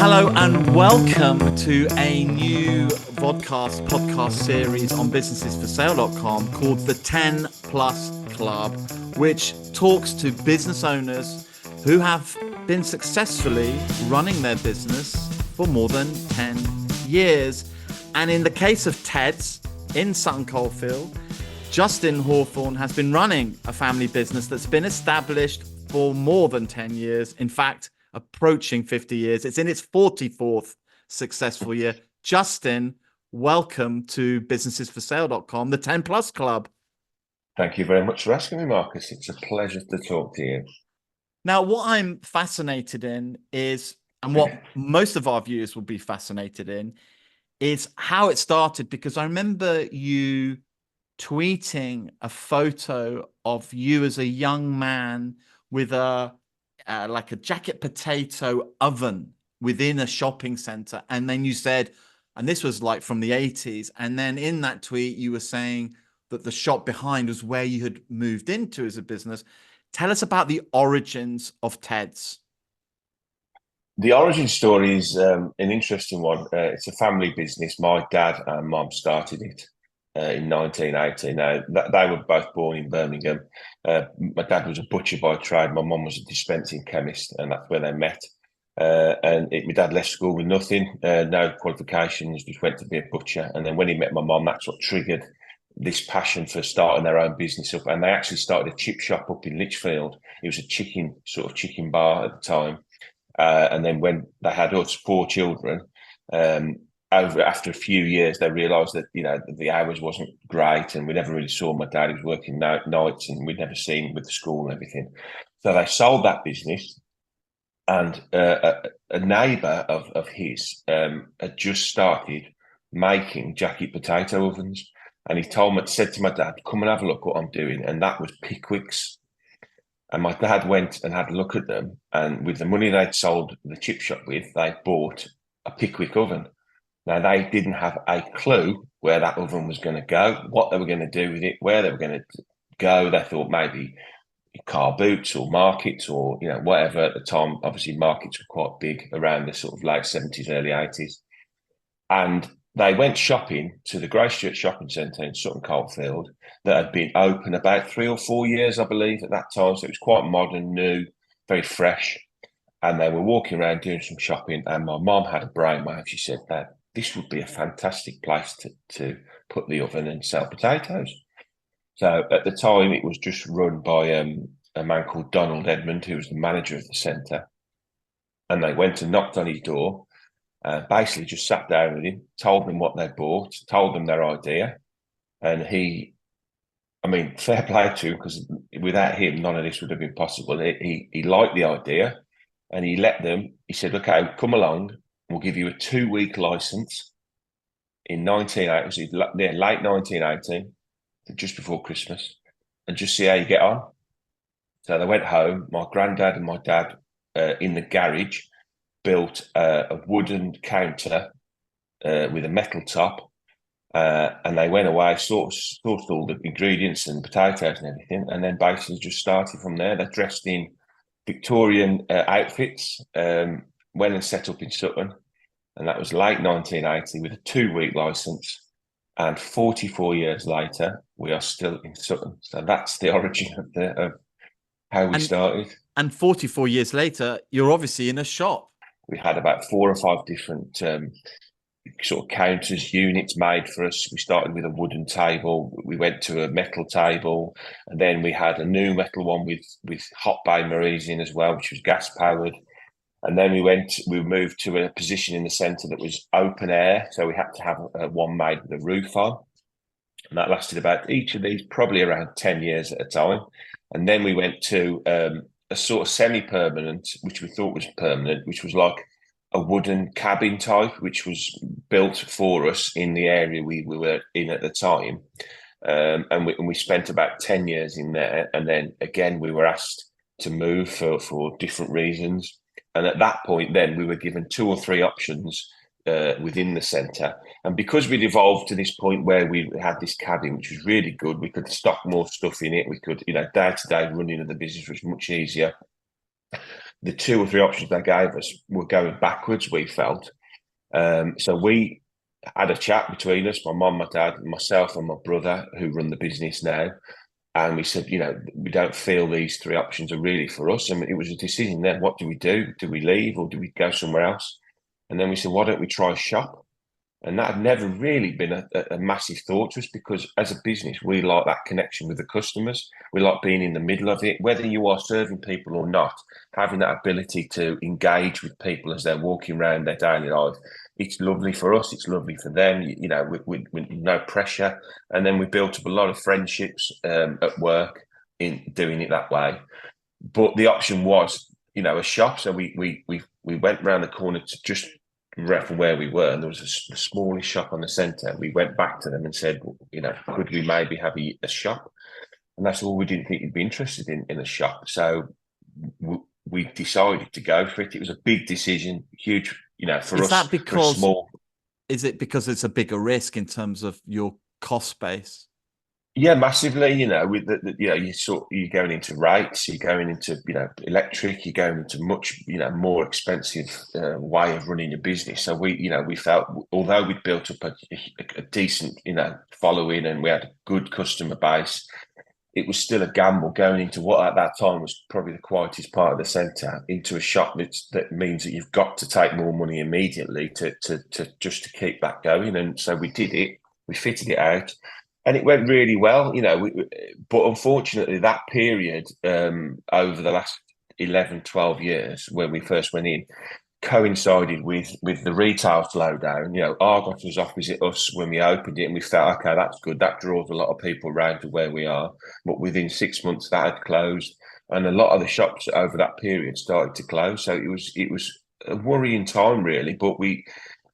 Hello and welcome to a new podcast series on businessesforsale.com called the 10 Plus Club, which talks to business owners who have been successfully running their business for more than 10 years. And in the case of Ted's in Sutton Coldfield, Justin Hawthorne has been running a family business that's been established for more than 10 years. In fact, approaching 50 years. It's in its 44th successful year. Justin, welcome to businessesforsale.com, the 10 Plus Club. Thank you very much for asking me, Marcus. It's a pleasure to talk to you. Now, what I'm fascinated in is, and what most of our viewers will be fascinated in, is how it started, because I remember you tweeting a photo of you as a young man with like a jacket potato oven within a shopping center. And then you said, and this was like from the 80s. And then in that tweet, you were saying that the shop behind was where you had moved into as a business. Tell us about the origins of Ted's. The origin story is an interesting one. It's a family business. My dad and mum started it in 1980. Now, they were both born in Birmingham. My dad was a butcher by trade. My mum was a dispensing chemist, and that's where they met. My dad left school with nothing, no qualifications, just went to be a butcher. And then when he met my mum, that's what triggered this passion for starting their own business up. And they actually started a chip shop up in Lichfield. It was a chicken bar at the time. And then when they had us 4 children, after a few years, they realised that the hours wasn't great, and we never really saw my dad. He was working nights, and we'd never seen him with the school and everything. So they sold that business, and a neighbour of his had just started making jacket potato ovens, and he said to my dad, "Come and have a look what I'm doing," and that was Pickwick's. And my dad went and had a look at them, and with the money they'd sold the chip shop with, they bought a Pickwick oven. Now, they didn't have a clue where that oven was going to go, what they were going to do with it, where they were going to go. They thought maybe car boots or markets or whatever. At the time, obviously, markets were quite big around the sort of late 70s, early 80s. And they went shopping to the Gracechurch Shopping Centre in Sutton Coldfield that had been open about 3 or 4 years, I believe, at that time. So it was quite modern, new, very fresh. And they were walking around doing some shopping. And my mum had a brainwave. She said, "Dad, this would be a fantastic place to put the oven and sell potatoes." So at the time, it was just run by a man called Donald Edmond, who was the manager of the centre. And they went and knocked on his door. Basically just sat down with him, told them what they bought, told them their idea. And fair play to him, because without him, none of this would have been possible. He liked the idea, and he said, "Okay, come along, we'll give you a 2-week license in 1980, late 1980, just before Christmas, and just see how you get on." So they went home. My granddad and my dad in the garage built a wooden counter with a metal top, and they went away, sourced all the ingredients and potatoes and everything, and then basically just started from there. They dressed in Victorian outfits, went and set up in Sutton, and that was late 1980 with a 2-week license. And 44 years later, we are still in Sutton. So that's the origin of how we started. And 44 years later, you're obviously in a shop. We had about 4 or 5 different sort of counters, units made for us. We started with a wooden table. We went to a metal table, and then we had a new metal one with hot bain-maries in as well, which was gas powered. And then we moved to a position in the centre that was open air, so we had to have one made with a roof on, and that lasted about each of these probably around 10 years at a time. And then we went to a sort of semi-permanent, which we thought was permanent, which was like a wooden cabin type, which was built for us in the area we were in at the time. And we spent about 10 years in there. And then again, we were asked to move for different reasons. And at that point, then we were given 2 or 3 options within the centre. And because we'd evolved to this point where we had this cabin, which was really good, we could stock more stuff in it. We could, day-to-day running of the business was much easier. the two or three options they gave us were going backwards, we felt. So we had a chat between us, my mum, my dad, myself, and my brother, who run the business now. And we said, we don't feel these three options are really for us. And it was a decision then. What do we do? Do we leave or do we go somewhere else? And then we said, why don't we try shop? And that had never really been a massive thought to us, because as a business, we like that connection with the customers. We like being in the middle of it, whether you are serving people or not, having that ability to engage with people as they're walking around their daily life. It's lovely for us. It's lovely for them, with no pressure. And then we built up a lot of friendships at work in doing it that way. But the option was, a shop. So we went round the corner to just from where we were, and there was the smallest shop on the centre. We went back to them and said, could we maybe have a shop? And that's all. We didn't think you'd be interested in a shop, so we decided to go for it. It was a big decision, huge, for Is us. that For a because small, is it because it's a bigger risk in terms of your cost base? yeah, massively. With you're going into rates, you're going into electric, you're going into much more expensive way of running your business. So we felt, although we'd built up a decent following and we had a good customer base, it was still a gamble going into what at that time was probably the quietest part of the centre, into a shop that means that you've got to take more money immediately to just to keep that going. And so we did it. We fitted it out. And it went really well, but unfortunately, that period over the last 11, 12 years when we first went in coincided with the retail slowdown. Argos was opposite us when we opened it, and we felt, okay, that's good. That draws a lot of people around to where we are. But within 6 months, that had closed, and a lot of the shops over that period started to close. So it was a worrying time, really. But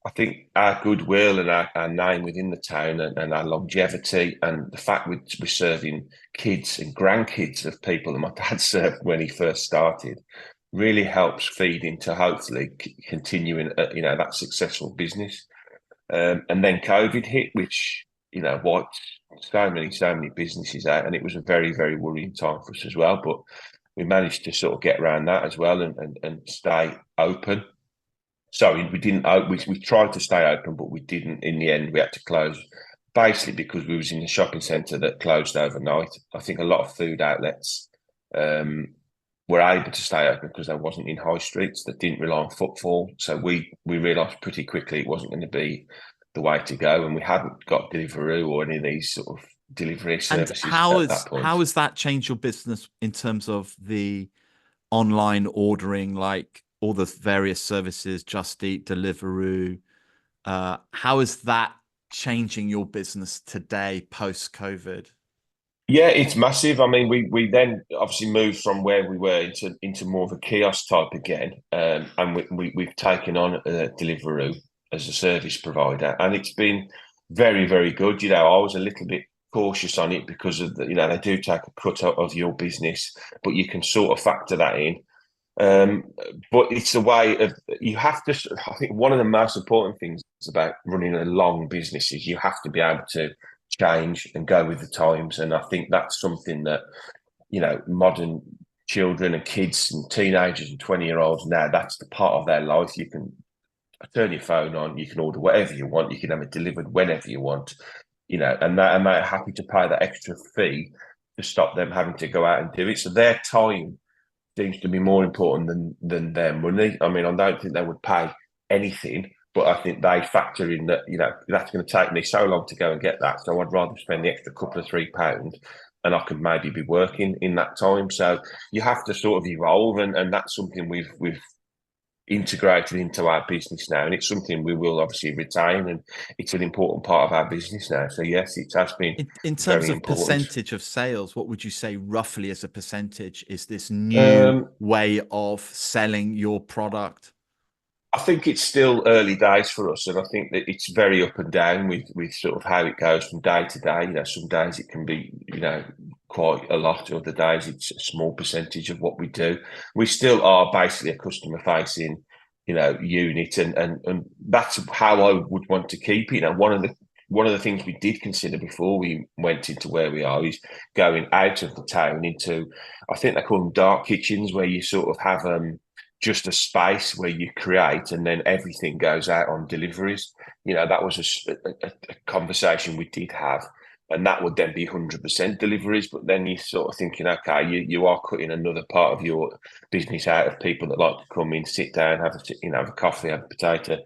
I think our goodwill and our name within the town, and our longevity, and the fact we're serving kids and grandkids of people that my dad served when he first started, really helps feed into hopefully continuing that successful business. And then COVID hit, which wiped so many businesses out, and it was a very, very worrying time for us as well. But we managed to sort of get around that as well, and stay open. Sorry, we didn't. We tried to stay open, but we didn't. In the end, we had to close, basically because we was in the shopping centre that closed overnight. I think a lot of food outlets were able to stay open because they wasn't in high streets that didn't rely on footfall. So we realised pretty quickly it wasn't going to be the way to go, and we hadn't got Deliveroo or any of these sort of delivery And services at that point. how has that changed your business in terms of the online ordering, like all the various services, Just Eat, Deliveroo? How is that changing your business today post COVID? Yeah, it's massive. I mean, we then obviously moved from where we were into more of a kiosk type again, and we've taken on Deliveroo as a service provider, and it's been very, very good. I was a little bit cautious on it because of they do take a cut out of your business, but you can sort of factor that in. Um, but it's a way of, you have to. I think one of the most important things about running a long business is you have to be able to change and go with the times. And I think that's something that modern children and kids and teenagers and 20-year-olds now, that's the part of their life. You can turn your phone on, you can order whatever you want, you can have it delivered whenever you want, and they're happy to pay that extra fee to stop them having to go out and do it. So their time seems to be more important than their money. I mean, I don't think they would pay anything, but I think they factor in that, that's going to take me so long to go and get that. So I'd rather spend the extra couple of £3 and I could maybe be working in that time. So you have to sort of evolve, and that's something we've integrated into our business now, and it's something we will obviously retain, and it's an important part of our business now. So yes, it has been In terms very of important. percentage of sales, what would you say roughly as a percentage is this new Um, way of selling your product? I think it's still early days for us, and I think that it's very up and down with sort of how it goes from day to day. Some days it can be quite a lot, other days it's a small percentage of what we do. We still are basically a customer facing unit, and that's how I would want to keep it. One of the things we did consider before we went into where we are is going out of the town into, I think they call them dark kitchens, where you sort of have just a space where you create and then everything goes out on deliveries. That was a conversation we did have. And that would then be 100% deliveries. But then you're sort of thinking, okay, you are cutting another part of your business out of people that like to come in, sit down, have a coffee, have a potato.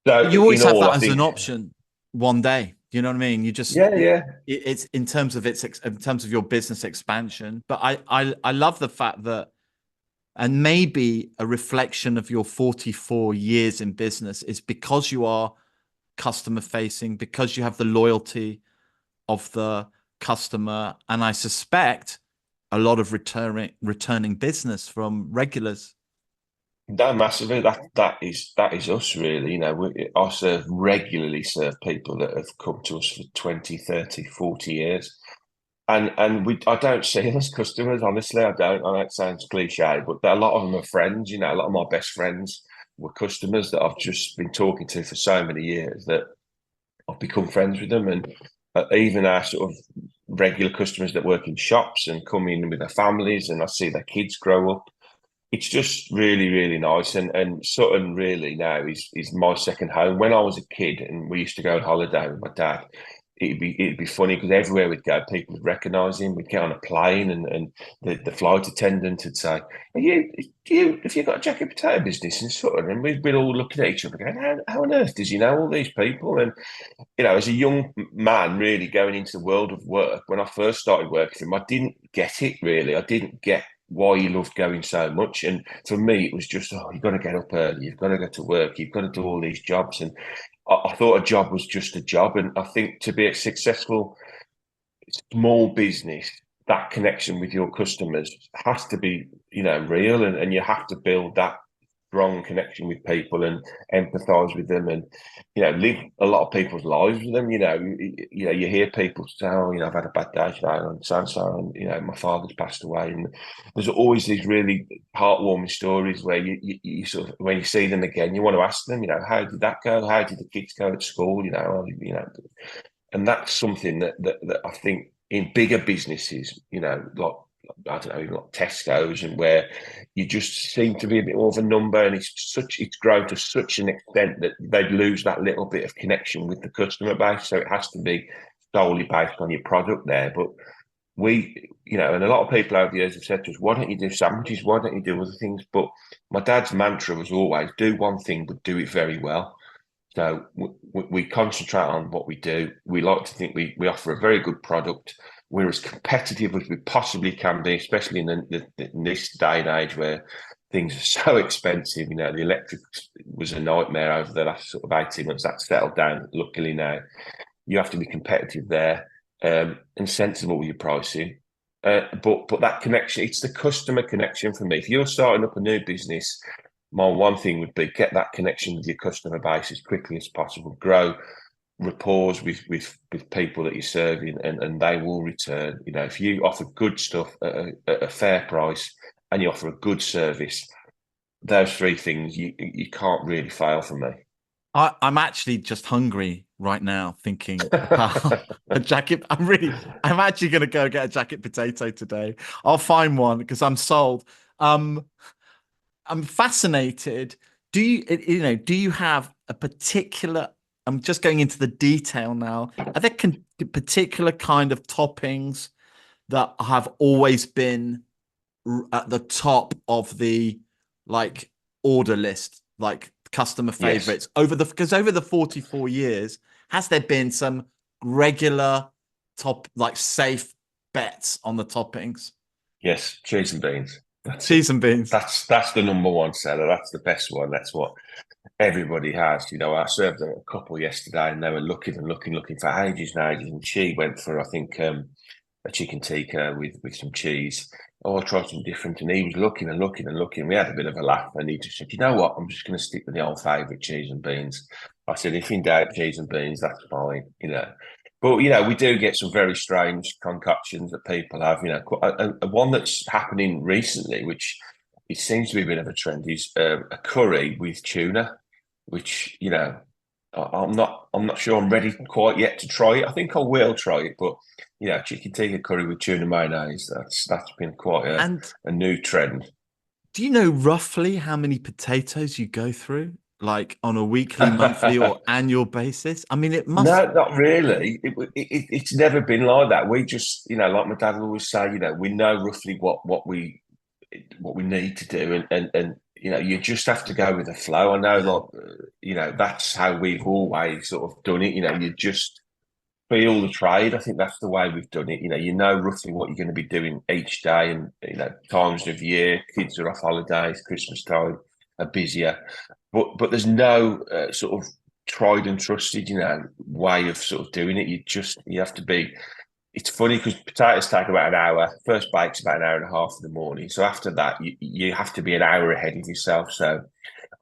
So But you always in have all, that I as an think, option one day. You know what I mean? You just yeah, yeah. it's in terms of your business expansion. But I love the fact that, and maybe a reflection of your 44 years in business is because you are customer facing, because you have the loyalty of the customer, and I suspect a lot of returning business from regulars. No, massively. That is us really. I regularly serve people that have come to us for 20, 30, 40 years. And I don't see them as customers, honestly. I don't. I know it sounds cliche, but a lot of them are friends. A lot of my best friends were customers that I've just been talking to for so many years that I've become friends with them. And even our sort of regular customers that work in shops and come in with their families, and I see their kids grow up. It's just really, really nice. And Sutton really now is my second home. When I was a kid and we used to go on holiday with my dad, it'd be funny because everywhere we'd go, people would recognise him. We'd get on a plane and the flight attendant would say, have you got a jacket potato business in Sutton? And we'd all looking at each other going, how on earth does he know all these people? And as a young man, really going into the world of work, when I first started working for him, I didn't get it really. I didn't get why he loved going so much. And for me, it was just, you've got to get up early, you've got to go to work, you've got to do all these jobs. And I thought a job was just a job. And I think to be a successful small business, that connection with your customers has to be, real. And you have to build that strong connection with people and empathize with them and live a lot of people's lives with them. You hear people say, oh, I've had a bad day today and so and my father's passed away, and there's always these really heartwarming stories where you sort of, when you see them again, you want to ask them, how did that go, how did the kids go at school, and that's something that I think in bigger businesses, like I don't know, even like Tesco's, and where you just seem to be a bit more of a number, and it's grown to such an extent that they'd lose that little bit of connection with the customer base. So it has to be solely based on your product there. But and a lot of people over the years have said to us, why don't you do sandwiches? Why don't you do other things? But my dad's mantra was always do one thing, but do it very well. So we concentrate on what we do. We like to think we offer a very good product. We're as competitive as we possibly can be, especially in this day and age where things are so expensive. The electric was a nightmare over the last sort of 18 months. That's settled down, luckily now. You have to be competitive there and sensible with your pricing. But that connection, it's the customer connection for me. If you're starting up a new business, my one thing would be get that connection with your customer base as quickly as possible. Grow rapport with people that you're serving, and they will return. If you offer good stuff at a fair price and you offer a good service, those three things you can't really fail for me. I'm actually just hungry right now, thinking about a jacket. I'm actually going to go get a jacket potato today. I'll find one because I'm sold. I'm fascinated. Do you have a particular, I'm just going into the detail now. Are there particular kind of toppings that have always been at the top of the like order list, like customer Yes, favorites because over the 44 years, has there been some regular top, like safe bets on the toppings? yes, cheese and beans. That's it. Cheese and beans. That's the number one seller. That's the best one. That's what everybody has. I served a couple yesterday, and they were looking for ages and ages. And she went for, I think, a chicken tikka with some cheese. Oh, I'll try something different. And he was looking and looking and looking. We had a bit of a laugh, and he just said, "You know what? I'm just going to stick with the old favourite, cheese and beans." I said, "If in doubt, cheese and beans, that's fine." But we do get some very strange concoctions that people have. A one that's happening recently, which it seems to be a bit of a trend, is a curry with tuna, which I'm not sure I'm ready quite yet to try it. I think I will try it, but chicken tikka curry with tuna mayonnaise, that's been quite And a new trend. Do you know roughly how many potatoes you go through, like on a weekly, monthly, or annual basis? I mean, it must. No, not really. It's never been like that. We just, like my dad would always say, we know roughly what we need to do, and you just have to go with the flow. I know, Yeah. like, that's how we've always sort of done it. You just feel the trade. I think that's the way we've done it. You know roughly what you're going to be doing each day, and times of year, kids are off holidays, Christmas time are busier, but there's no sort of tried and trusted, way of sort of doing it. You have to be. It's funny because potatoes take about an hour. First bake's about an hour and a half in the morning. So after that, you have to be an hour ahead of yourself. So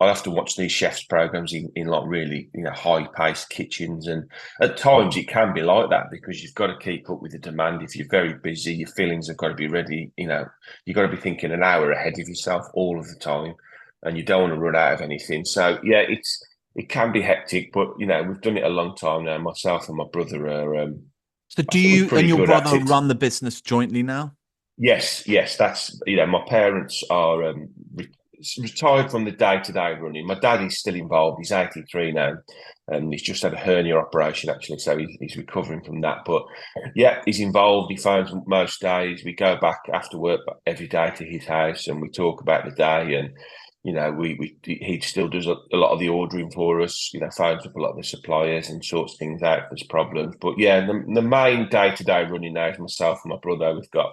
I have to watch these chefs programs in like really, high paced kitchens. And at times it can be like that because you've got to keep up with the demand. If you're very busy, your fillings have got to be ready. You've got to be thinking an hour ahead of yourself all of the time, and you don't want to run out of anything. So yeah, it can be hectic, but we've done it a long time now. Myself and my brother are, So, I do think we're you and pretty your good at brother it. run the business jointly now? Yes, yes, that's my parents are retired from the day-to-day running. My dad is still involved. He's 83 now, and he's just had a hernia operation actually, so he's recovering from that. But yeah, he's involved. He phones most days. We go back after work every day to his house, and we talk about the day. And we he still does a lot of the ordering for us. Phones up a lot of the suppliers and sorts things out if there's problems. But yeah, the main day-to-day running now is myself and my brother. We've got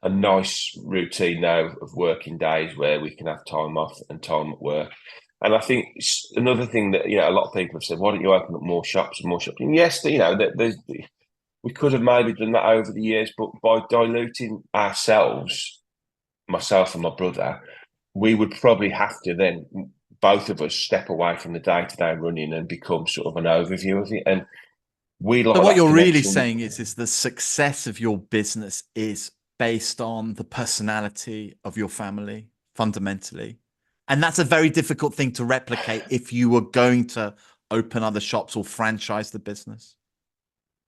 a nice routine now of working days where we can have time off and time at work. And I think another thing that a lot of people have said, why don't you open up more shops and more shops? And yes, we could have maybe done that over the years, but by diluting ourselves, myself and my brother, we would probably have to then both of us step away from the day-to-day running and become sort of an overview of it. And we So, like what that you're really connection with. saying is the success of your business is based on the personality of your family, fundamentally. And that's a very difficult thing to replicate if you were going to open other shops or franchise the business.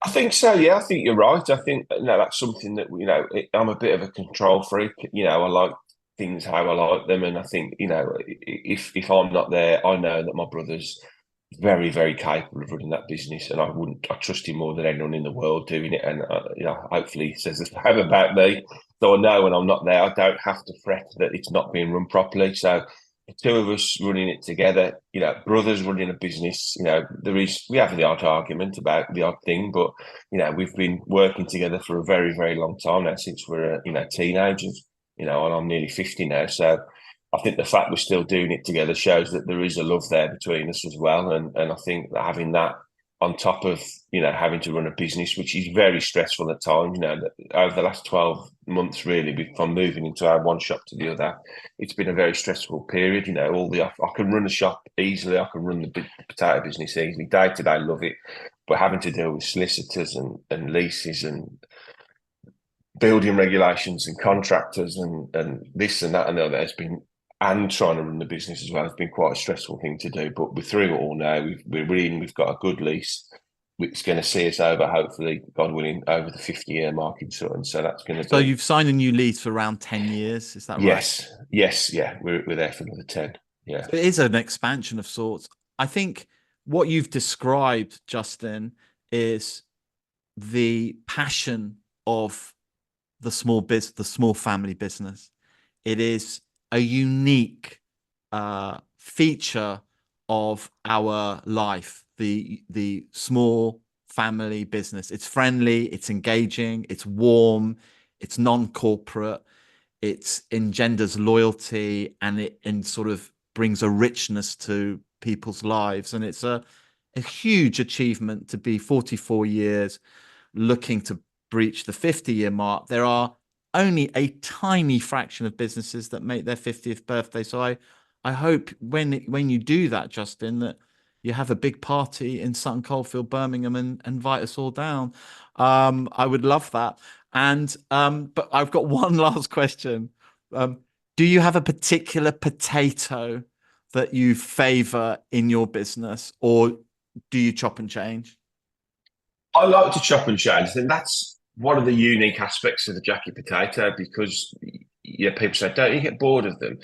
I think so. Yeah, I think you're right. I think that's something that I'm a bit of a control freak. I like things how I like them, and I think if I'm not there, I know that my brother's very very capable of running that business, and I trust him more than anyone in the world doing it. And hopefully he says the same about me. So I know when I'm not there, I don't have to fret that it's not being run properly. So the two of us running it together, brothers running a business, we have the odd argument about the odd thing, but we've been working together for a very, very long time now since we're teenagers, and I'm nearly 50 now. So I think the fact we're still doing it together shows that there is a love there between us as well. And I think that having that on top of having to run a business, which is very stressful at times, that over the last 12 months really, from moving into our one shop to the other, it's been a very stressful period. I can run a shop easily, I can run the potato business easily. Day to day, love it. But having to deal with solicitors and leases and building regulations and contractors and this and that and the other has been, and trying to run the business as well, has been quite a stressful thing to do. But we're through it all now. We've got a good lease. It's going to see us over, hopefully, God willing, over the 50-year mark in Sutton. So that's going to So, be. you've signed a new lease for around 10 years. Is that right? Yes, yeah. We're there for another 10. Yeah. So, it is an expansion of sorts. I think what you've described, Justin, is the passion of the small family business. It is a unique feature of our life. The small family business. It's friendly. It's engaging. It's warm. It's non-corporate. It engenders loyalty, and it sort of brings a richness to people's lives. And it's a huge achievement to be 44 years looking to breach the 50-year mark. There are only a tiny fraction of businesses that make their 50th birthday. So I hope when you do that, Justin, that you have a big party in Sutton Coldfield, Birmingham, and invite us all down. I would love that. And but I've got one last question. Um, do you have a particular potato that you favor in your business, or do you chop and change? I like to chop and change. I think that's one of the unique aspects of the jacket potato because people say, don't you get bored of them?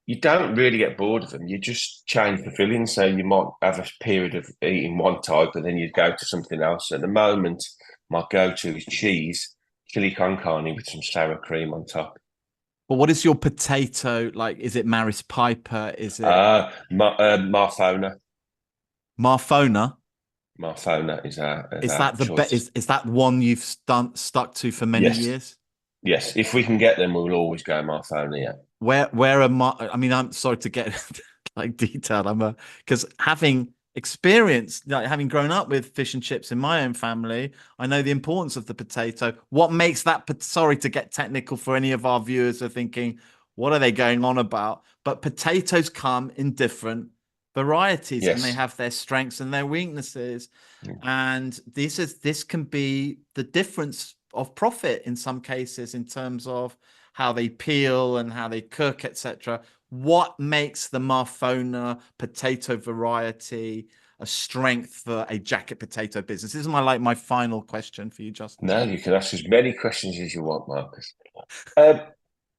You don't really get bored of them. You just change the filling. So you might have a period of eating one type, and then you'd go to something else. At the moment, my go-to is cheese, chili con carne with some sour cream on top. But what is your potato like? Is it Maris Piper? Is it Marfona. Marfona? Marfona is Is our that choice. is that one you've stuck to for many Yes, years? yes. If we can get them, we will always go Marfona. Yeah. Where am I mean, I'm sorry to get like detailed. Because having experience, like having grown up with fish and chips in my own family, I know the importance of the potato. What makes that? Sorry to get technical for any of our viewers are thinking, what are they going on about? But potatoes come in different varieties, and they Yes. have their strengths and their weaknesses. Mm. And this can be the difference of profit in some cases in terms of how they peel and how they cook, etc. What makes the Marfona potato variety a strength for a jacket potato business? This is my final question for you, Justin. No, you can ask as many questions as you want, Marcus. Um,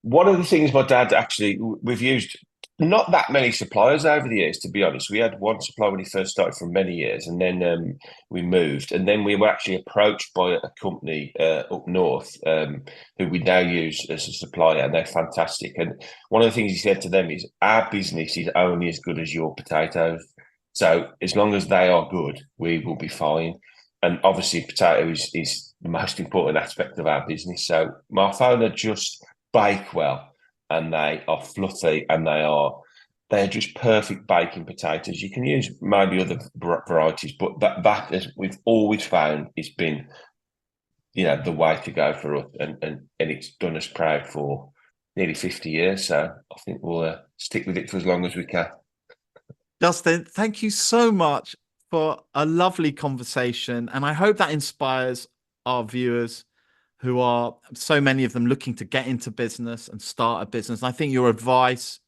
One of the things my dad actually, we've used not that many suppliers over the years, to be honest. We had one supplier when he first started for many years, and then we moved. And then we were actually approached by a company up north who we now use as a supplier, and they're fantastic. And one of the things he said to them is, our business is only as good as your potatoes. So as long as they are good, we will be fine. And obviously, potato is the most important aspect of our business. So Marfona just bake well, and they are fluffy, and they're just perfect baking potatoes. You can use maybe other varieties, but that is, we've always found it's been the way to go for us, and it's done us proud for nearly 50 years. So I think we'll stick with it for as long as we can. Justin, thank you so much for a lovely conversation. And I hope that inspires our viewers who are so many of them looking to get into business and start a business. I think your advice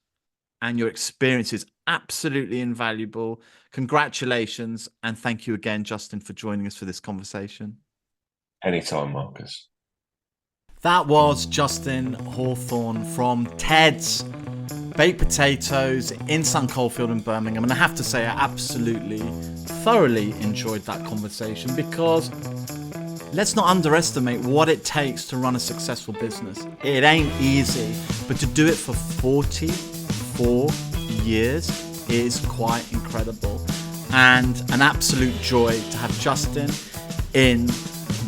and your experience is absolutely invaluable. Congratulations. And thank you again, Justin, for joining us for this conversation. Anytime, Marcus. That was Justin Hawthorne from Ted's Baked Potatoes in Sutton Coldfield in Birmingham. And I have to say, I absolutely, thoroughly enjoyed that conversation, because let's not underestimate what it takes to run a successful business. It ain't easy, but to do it for 44 years is quite incredible, and an absolute joy to have Justin in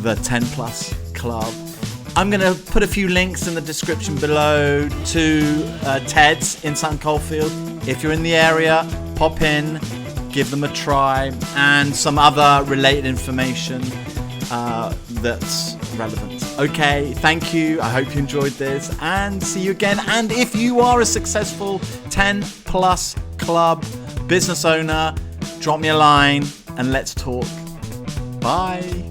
the 10 Plus Club. I'm going to put a few links in the description below to Ted's in Sutton Coldfield. If you're in the area, pop in, give them a try, and some other related information that's relevant. Okay, thank you. I hope you enjoyed this, and see you again. And if you are a successful 10 Plus Club business owner, drop me a line and let's talk. Bye.